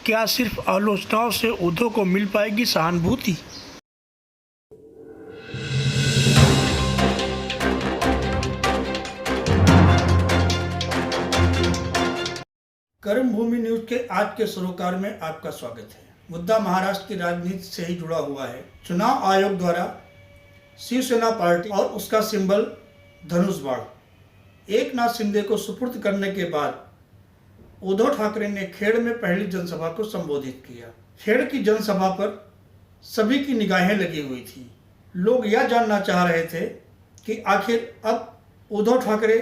क्या सिर्फ आलोचनाओं से उद्धव को मिल पाएगी सहानुभूति? कर्मभूमि न्यूज के आज के सरोकार में आपका स्वागत है। मुद्दा महाराष्ट्र की राजनीति से ही जुड़ा हुआ है। चुनाव आयोग द्वारा शिवसेना पार्टी और उसका सिंबल धनुष बाण एकनाथ शिंदे को सुपुर्द करने के बाद उद्धव ठाकरे ने खेड़ में पहली जनसभा को संबोधित किया। खेड़ की जनसभा पर सभी की निगाहें लगी हुई थी। लोग यह जानना चाह रहे थे कि आखिर अब उद्धव ठाकरे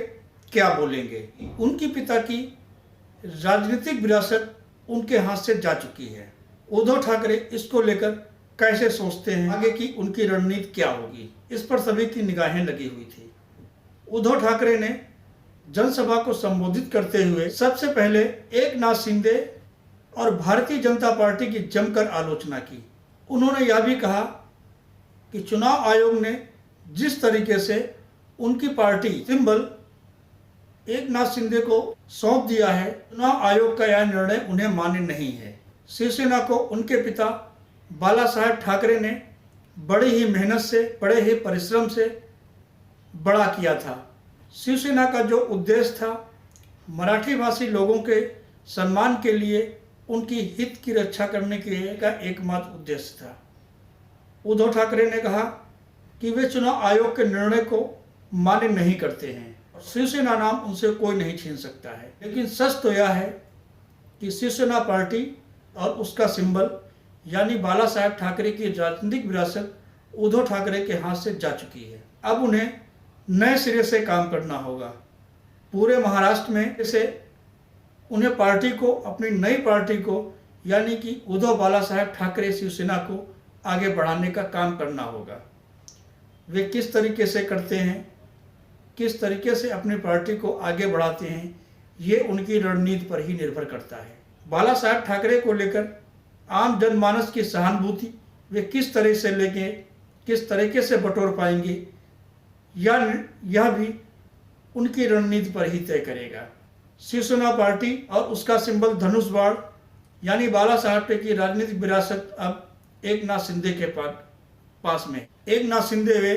क्या बोलेंगे। उनकी पिता की राजनीतिक विरासत उनके हाथ से जा चुकी है। उद्धव ठाकरे इसको लेकर कैसे सोचते हैं, आगे की उनकी रणनीति क्या होगी, इस पर सभी की निगाहें लगी हुई थी। उद्धव ठाकरे ने जनसभा को संबोधित करते हुए सबसे पहले एकनाथ शिंदे और भारतीय जनता पार्टी की जमकर आलोचना की। उन्होंने यह भी कहा कि चुनाव आयोग ने जिस तरीके से उनकी पार्टी सिंबल एकनाथ शिंदे को सौंप दिया है, चुनाव आयोग का यह निर्णय उन्हें मान्य नहीं है। शिवसेना को उनके पिता बाला साहेब ठाकरे ने बड़ी ही मेहनत से, बड़े ही परिश्रम से बड़ा किया था। शिवसेना का जो उद्देश्य था, मराठी भाषी लोगों के सम्मान के लिए, उनकी हित की रक्षा करने के लिए का एकमात्र उद्देश्य था। उद्धव ठाकरे ने कहा कि वे चुनाव आयोग के निर्णय को मान्य नहीं करते हैं। शिवसेना नाम उनसे कोई नहीं छीन सकता है। लेकिन सच तो यह है कि शिवसेना पार्टी और उसका सिंबल यानी बाला साहेब ठाकरे की राजनीतिक विरासत उद्धव ठाकरे के हाथ से जा चुकी है। अब उन्हें नए सिरे से काम करना होगा। पूरे महाराष्ट्र में से उन्हें पार्टी को, अपनी नई पार्टी को यानी कि उद्धव बाला साहेब ठाकरे शिवसेना को आगे बढ़ाने का काम करना होगा। वे किस तरीके से करते हैं, किस तरीके से अपनी पार्टी को आगे बढ़ाते हैं, ये उनकी रणनीति पर ही निर्भर करता है। बाला साहेब ठाकरे को लेकर आम जनमानस की सहानुभूति वे किस तरह से लेंगे, किस तरीके से बटोर पाएंगे, यह भी उनकी रणनीति पर ही तय करेगा। शिवसेना पार्टी और उसका सिंबल धनुष बाण यानी बाला साहेब की राजनीतिक विरासत अब एकनाथ शिंदे के पास में। एकनाथ शिंदे वे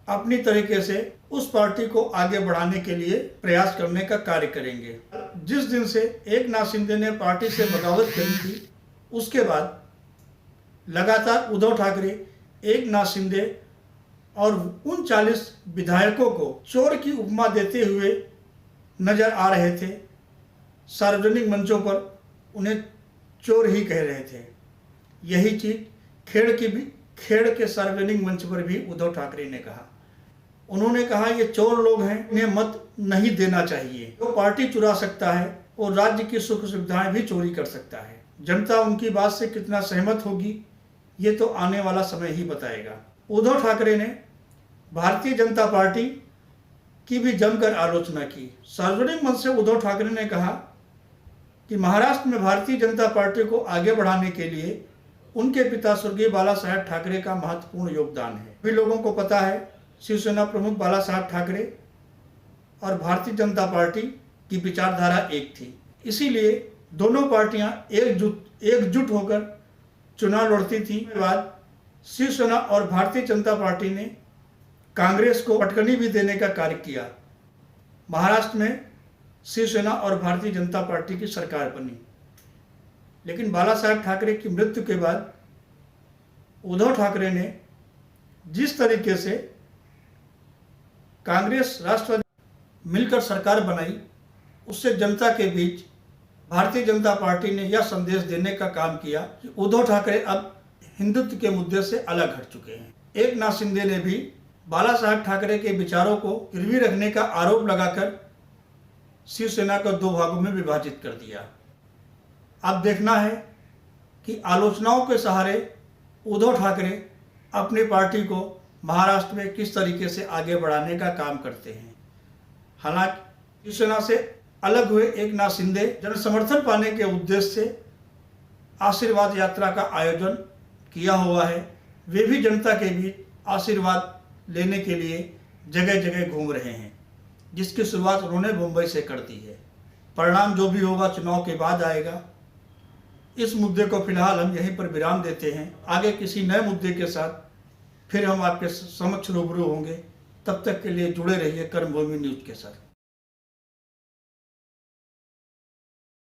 अपनी तरीके से उस पार्टी को आगे बढ़ाने के लिए प्रयास करने का कार्य करेंगे। जिस दिन से एकनाथ शिंदे ने पार्टी से बगावत करी थी, उसके बाद लगातार उद्धव ठाकरे एकनाथ शिंदे और उन 40 विधायकों को चोर की उपमा देते हुए नजर आ रहे थे। सार्वजनिक मंचों पर उन्हें चोर ही कह रहे थे। यही चीज खेड़ के सार्वजनिक मंच पर भी उद्धव ठाकरे ने कहा। उन्होंने कहा ये चोर लोग हैं, इन्हें मत नहीं देना चाहिए। जो पार्टी चुरा सकता है और राज्य की सुख सुविधाएं भी चोरी कर सकता है। जनता उनकी बात से कितना सहमत होगी, ये तो आने वाला समय ही बताएगा। उद्धव ठाकरे ने भारतीय जनता पार्टी की भी जमकर आलोचना की। सार्वजनिक मंच से उद्धव ठाकरे ने कहा कि महाराष्ट्र में भारतीय जनता पार्टी को आगे बढ़ाने के लिए उनके पिता स्वर्गीय बाला साहेब ठाकरे का महत्वपूर्ण योगदान है। सभी लोगों को पता है शिवसेना प्रमुख बाला साहेब ठाकरे और भारतीय जनता पार्टी की विचारधारा एक थी। इसीलिए दोनों पार्टियां एकजुट होकर चुनाव लड़ती थी। बाद शिवसेना और भारतीय जनता पार्टी ने कांग्रेस को पटकनी भी देने का कार्य किया। महाराष्ट्र में शिवसेना और भारतीय जनता पार्टी की सरकार बनी। लेकिन बाला साहेब ठाकरे की मृत्यु के बाद उद्धव ठाकरे ने जिस तरीके से कांग्रेस राष्ट्रवादी मिलकर सरकार बनाई, उससे जनता के बीच भारतीय जनता पार्टी ने यह संदेश देने का काम किया कि उद्धव ठाकरे अब हिंदुत्व के मुद्दे से अलग हट चुके हैं। एकनाथ शिंदे ने भी बाला साहेब ठाकरे के विचारों को गिरवी रखने का आरोप लगाकर शिवसेना को दो भागों में विभाजित कर दिया। अब देखना है कि आलोचनाओं के सहारे उद्धव ठाकरे अपनी पार्टी को महाराष्ट्र में किस तरीके से आगे बढ़ाने का काम करते हैं। हालांकि शिवसेना से अलग हुए एकनाथ शिंदे जन समर्थन पाने के उद्देश्य से आशीर्वाद यात्रा का आयोजन किया हुआ है। वे भी जनता के बीच आशीर्वाद लेने के लिए जगह जगह घूम रहे हैं, जिसकी शुरुआत उन्होंने मुंबई से कर दी है। परिणाम जो भी होगा चुनाव के बाद आएगा। इस मुद्दे को फिलहाल हम यहीं पर विराम देते हैं। आगे किसी नए मुद्दे के साथ फिर हम आपके समक्ष रूबरू होंगे। तब तक के लिए जुड़े रहिए कर्मभूमि न्यूज के साथ।